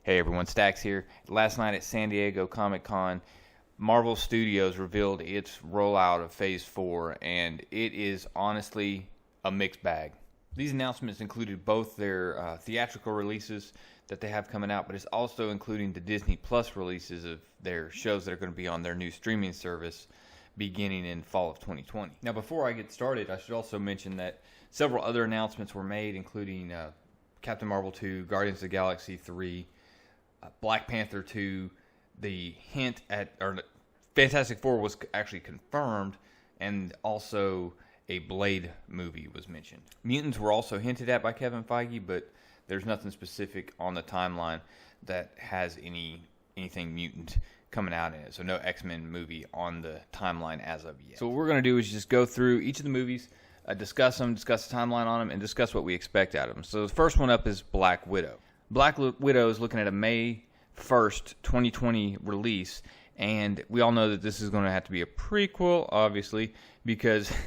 Hey everyone, Stacks here. Last night at San Diego Comic-Con, Marvel Studios revealed its rollout of Phase 4, and it is honestly a mixed bag. These announcements included both their theatrical releases that they have coming out, but it's also including the Disney Plus releases of their shows that are going to be on their new streaming service beginning in fall of 2020. Now, before I get started, I should also mention that several other announcements were made, including Captain Marvel 2, Guardians of the Galaxy 3, Black Panther 2, the hint at, or Fantastic Four was actually confirmed, and also a Blade movie was mentioned. Mutants were also hinted at by Kevin Feige, but there's nothing specific on the timeline that has anything mutant coming out in it. So no X-Men movie on the timeline as of yet. So what we're going to do is just go through each of the movies, discuss them, discuss the timeline on them, and discuss what we expect out of them. So the first one up is Black Widow. Black Widow is looking at a May 1st, 2020 release, and we all know that this is going to have to be a prequel, obviously, because it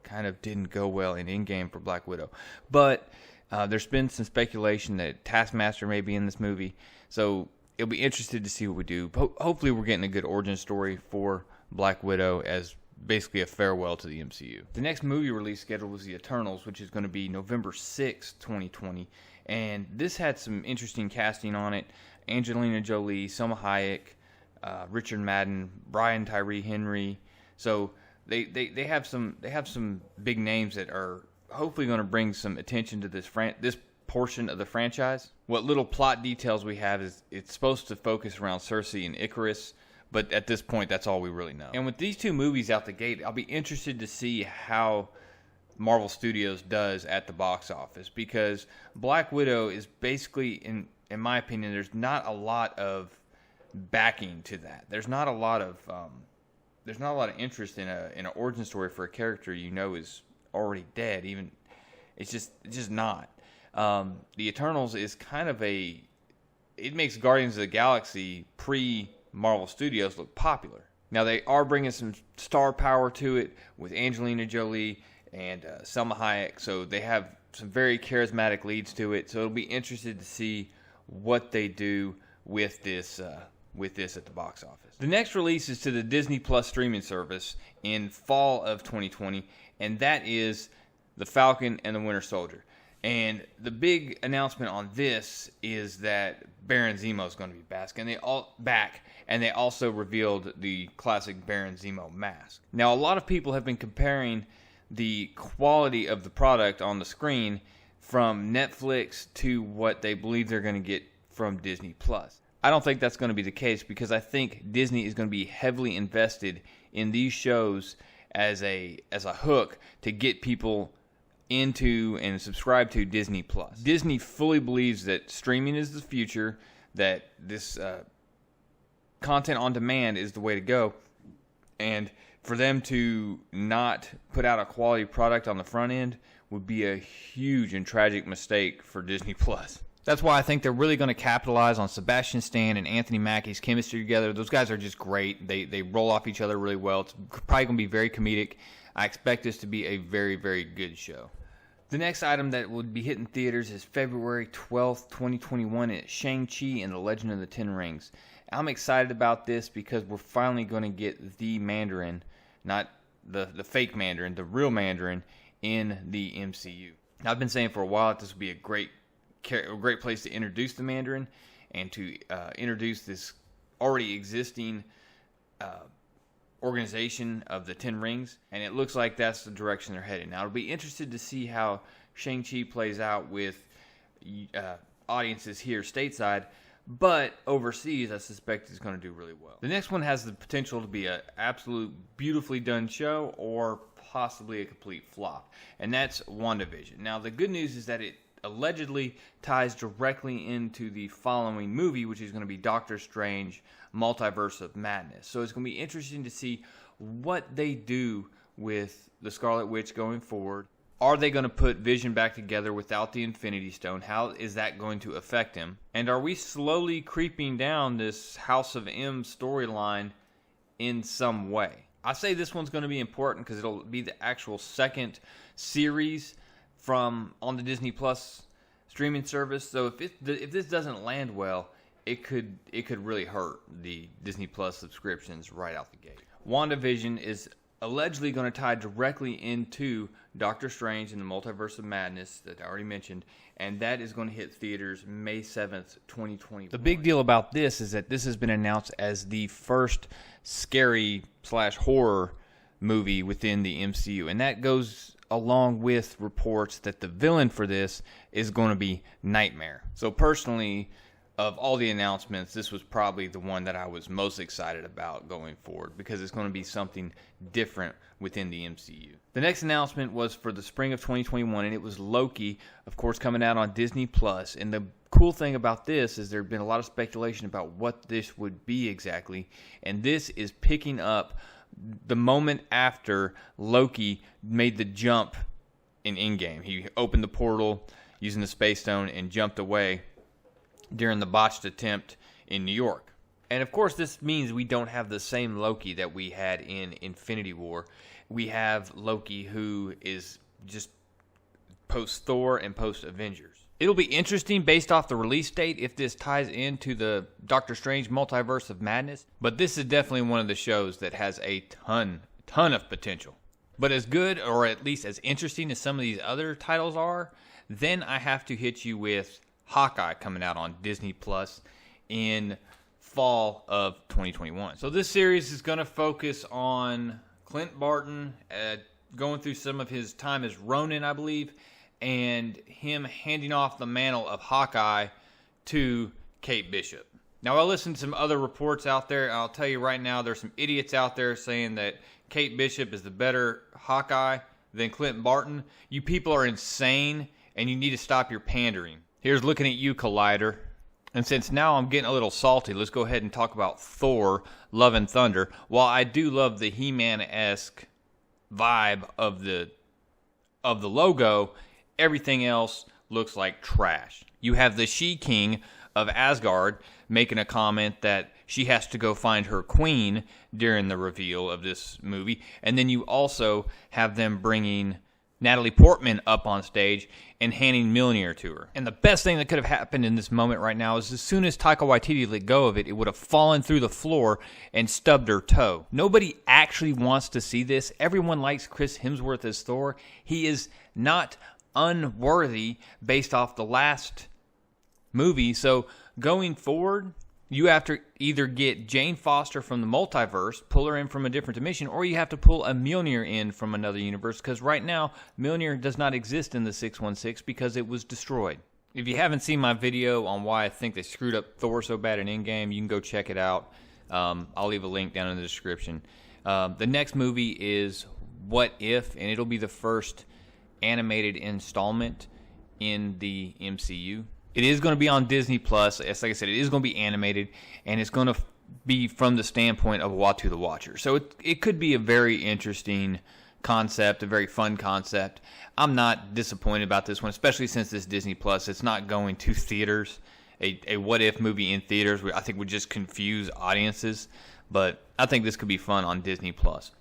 kind of didn't go well in Endgame for Black Widow. But there's been some speculation that Taskmaster may be in this movie, so it'll be interesting to see what we do. Hopefully we're getting a good origin story for Black Widow as basically a farewell to the MCU. The next movie release schedule was The Eternals, which is going to be November 6th, 2020. And this had some interesting casting on it. Angelina Jolie, Selma Hayek, Richard Madden, Brian Tyree Henry. So they have some big names that are hopefully going to bring some attention to this portion of the franchise. What little plot details we have is it's supposed to focus around Cersei and Icarus, but at this point that's all we really know. And with these two movies out the gate, I'll be interested to see how Marvel Studios does at the box office, because Black Widow is basically, in my opinion, there's not a lot of backing to that. There's not a lot of interest in an origin story for a character you know is already dead. Even it's just not. The Eternals is kind of it makes Guardians of the Galaxy pre-Marvel Studios look popular. Now they are bringing some star power to it with Angelina Jolie and Selma Hayek, so they have some very charismatic leads to it. So it'll be interesting to see what they do with this at the box office. The next release is to the Disney Plus streaming service in fall of 2020, and that is the Falcon and the Winter Soldier. And the big announcement on this is that Baron Zemo is going to be back, and they also revealed the classic Baron Zemo mask. Now, a lot of people have been comparing the quality of the product on the screen from Netflix to what they believe they're going to get from Disney Plus. I don't think that's going to be the case, because I think Disney is going to be heavily invested in these shows as a hook to get people into and subscribe to Disney Plus. Disney fully believes that streaming is the future, that this content on demand is the way to go, and for them to not put out a quality product on the front end would be a huge and tragic mistake for Disney Plus. That's why I think they're really going to capitalize on Sebastian Stan and Anthony Mackie's chemistry together. Those guys are just great. They roll off each other really well. It's probably going to be very comedic. I expect this to be a very, very good show. The next item that will be hitting theaters is February 12th, 2021. It's Shang-Chi and the Legend of the Ten Rings. I'm excited about this because we're finally going to get the Mandarin, not the fake Mandarin, the real Mandarin in the MCU. Now, I've been saying for a while that this would be a great place to introduce the Mandarin and to introduce this already existing organization of the Ten Rings, and it looks like that's the direction they're headed. Now, I'll be interested to see how Shang-Chi plays out with audiences here stateside, but overseas, I suspect it's going to do really well. The next one has the potential to be an absolute beautifully done show or possibly a complete flop, and that's WandaVision. Now, the good news is that it allegedly ties directly into the following movie, which is going to be Doctor Strange Multiverse of Madness. So it's going to be interesting to see what they do with the Scarlet Witch going forward. Are they going to put Vision back together without the Infinity Stone? How is that going to affect him? And are we slowly creeping down this House of M storyline in some way? I say this one's going to be important because it'll be the actual second series from on the Disney Plus streaming service. So if this doesn't land well, it could really hurt the Disney Plus subscriptions right out the gate. WandaVision is allegedly going to tie directly into Doctor Strange and the Multiverse of Madness that I already mentioned, and that is going to hit theaters May 7th, 2021. The big deal about this is that this has been announced as the first scary/horror movie within the MCU, and that goes along with reports that the villain for this is going to be Nightmare. So personally, of all the announcements, this was probably the one that I was most excited about going forward because it's going to be something different within the MCU. The next announcement was for the spring of 2021, and it was Loki, of course, coming out on Disney Plus. And the cool thing about this is there had been a lot of speculation about what this would be exactly, and this is picking up the moment after Loki made the jump in Endgame. He opened the portal using the Space Stone and jumped away during the botched attempt in New York. And of course, this means we don't have the same Loki that we had in Infinity War. We have Loki who is just post-Thor and post-Avengers. It'll be interesting based off the release date if this ties into the Doctor Strange Multiverse of Madness. But this is definitely one of the shows that has a ton of potential. But as good, or at least as interesting as some of these other titles are, then I have to hit you with Hawkeye coming out on Disney Plus in fall of 2021. So this series is going to focus on Clint Barton going through some of his time as Ronin, I believe, and him handing off the mantle of Hawkeye to Kate Bishop. Now, I listened to some other reports out there, and I'll tell you right now, there's some idiots out there saying that Kate Bishop is the better Hawkeye than Clint Barton. You people are insane, and you need to stop your pandering. Here's looking at you, Collider. And since now I'm getting a little salty, let's go ahead and talk about Thor Love and Thunder. While I do love the He-Man-esque vibe of the logo, everything else looks like trash. You have the She-King of Asgard making a comment that she has to go find her queen during the reveal of this movie. And then you also have them bringing Natalie Portman up on stage and handing Mjolnir to her. And the best thing that could have happened in this moment right now is as soon as Taika Waititi let go of it, it would have fallen through the floor and stubbed her toe. Nobody actually wants to see this. Everyone likes Chris Hemsworth as Thor. He is not unworthy based off the last movie. So going forward, you have to either get Jane Foster from the multiverse, pull her in from a different dimension, or you have to pull a Mjolnir in from another universe, because right now, Mjolnir does not exist in the 616 because it was destroyed. If you haven't seen my video on why I think they screwed up Thor so bad in Endgame, you can go check it out. I'll leave a link down in the description. The next movie is What If, and it'll be the first animated installment in the MCU. It is going to be on Disney Plus. Like I said, it is going to be animated, and it's going to be from the standpoint of Uatu the Watcher. So it could be a very interesting concept, a very fun concept. I'm not disappointed about this one, especially since it's Disney Plus. It's not going to theaters. A What If movie in theaters, I think, would just confuse audiences. But I think this could be fun on Disney Plus.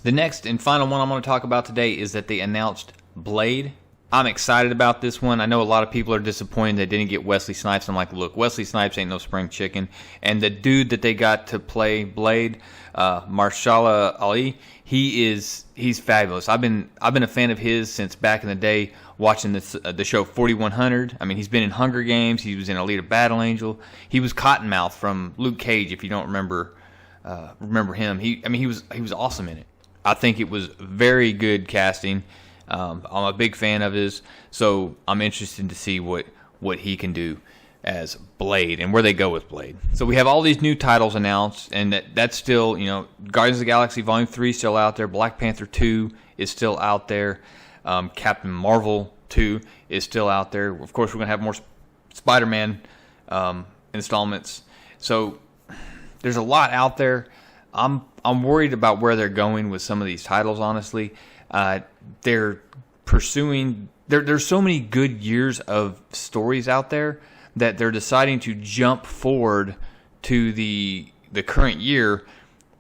The next and final one I'm going to talk about today is that they announced Blade. I'm excited about this one. I know a lot of people are disappointed they didn't get Wesley Snipes. I'm like, look, Wesley Snipes ain't no spring chicken. And the dude that they got to play Blade, Mahershala Ali, he's fabulous. I've been a fan of his since back in the day watching the show 4100. I mean, he's been in Hunger Games. He was in Alita Battle Angel. He was Cottonmouth from Luke Cage, if you don't remember him. He was awesome in it. I think it was very good casting. I'm a big fan of his, so I'm interested to see what he can do as Blade and where they go with Blade. So we have all these new titles announced, and that's still, Guardians of the Galaxy Volume 3 is still out there. Black Panther 2 is still out there. Captain Marvel 2 is still out there. Of course, we're going to have more Spider-Man installments. So there's a lot out there. I'm worried about where they're going with some of these titles, honestly. They're pursuing. There's so many good years of stories out there that they're deciding to jump forward to the current year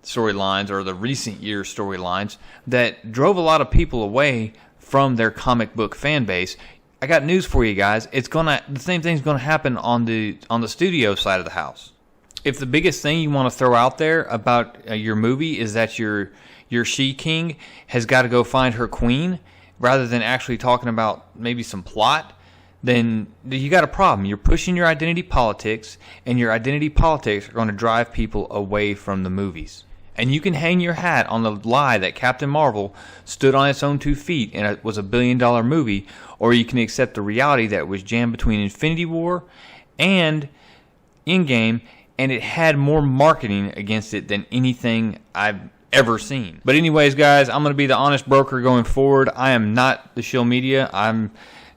storylines or the recent year storylines that drove a lot of people away from their comic book fan base. I got news for you guys. The same thing's gonna happen on the studio side of the house. If the biggest thing you want to throw out there about your movie is that your she-king has got to go find her queen, rather than actually talking about maybe some plot, then you got a problem. You're pushing your identity politics, and your identity politics are going to drive people away from the movies. And you can hang your hat on the lie that Captain Marvel stood on its own 2 feet and it was a $1 billion movie, or you can accept the reality that it was jammed between Infinity War and Endgame, and it had more marketing against it than anything I've ever seen. But anyways, guys, I'm going to be the honest broker going forward. I am not the shill media. I'm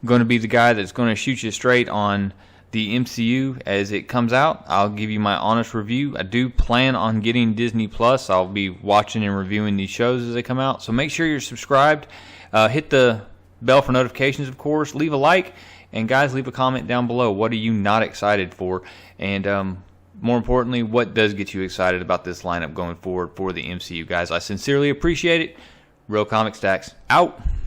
going to be the guy that's going to shoot you straight on the MCU as it comes out. I'll give you my honest review. I do plan on getting Disney Plus. I'll be watching and reviewing these shows as they come out. So make sure you're subscribed. Hit the bell for notifications, of course. Leave a like. And guys, leave a comment down below. What are you not excited for? And more importantly, what does get you excited about this lineup going forward for the MCU, guys? I sincerely appreciate it. Real Comic Stacks out.